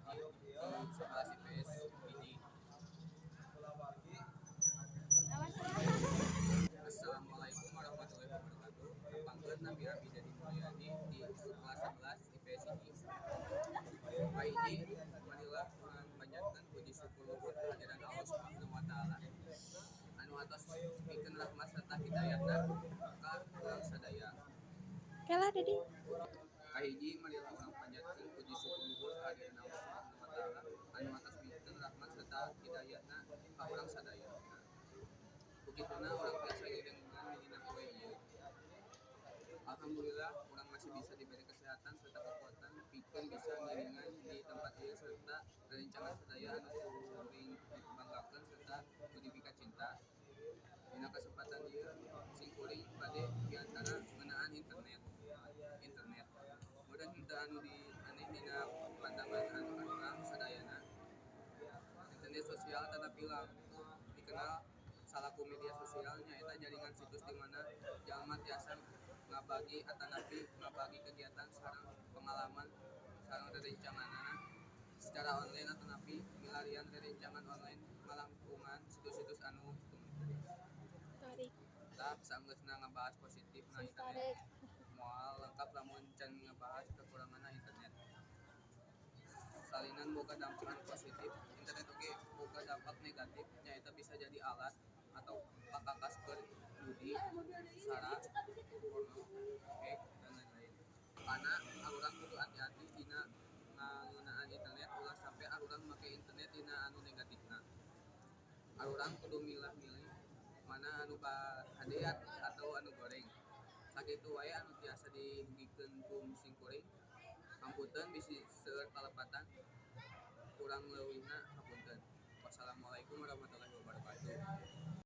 di 11 IPS Bidi. Assalamualaikum warahmatullahi wabarakatuh. Pangkeun Nabi Abi Dadi Mulyadi di kelas 11 IPS ini. Baik ini marilah urang panjatkeun puji syukur luhur kehadiran Allah Subhanahu wa taala. Anu atos pikeun rahmat serta hidayatna ka urang sadaya. Kela Dedi. Kahiji marilah urang panjatkeun puji syukur luhur kehadiran Allah Subhanahu wa taala anu atos pikeun rahmat serta hidayatna ka urang sadaya. Begituna orang biasa dengan menginap poe ieu. Alhamdulillah orang masih bisa diberi kesehatan serta kekuatan pikeun bisa ngiringan di tempat ieu serta rerencangan sadaya anu kuring dibanggakeun serta kudipika cinta. Dina kesempatan ieu sing kuring bade diantara ngeunaan internet. Mudah henteu anu aneh dina pandangan anu urang sadayana. Internet sosial tetapi dikenal salaku media sosial nyaeta jaringan situs di mana jalma tiasa ngabagi atanapi ngabagi kegiatan sareng pengalaman sareng rerencanganna secara online atanapi milarian rerencangan online malangkungan situs-situs anu Tarik. tah saenggeusna ngabahas positif na internet moal lengkap lamun can ngebahas kekuranganna internet. Salinan boga dampak positif, internet oge boga dampak negatif nyaeta bisa jadi alat atau pakakas keur judi, sara, porno, hack, dan lain-lain. Karena urang kudu hati-hati dina nganggeunaan internet ulah sampe urang make internet dina anu negatifna. Urang kudu milah-milih mana anu hadeat atau anu goreng. Sakitu wae anu tiasa dihugikeun ku sing kuring. Ampunten bisi seueur kalepatan kurang leuwihna hapunten. Wassalamualaikum warahmatullahi wabarakatuh.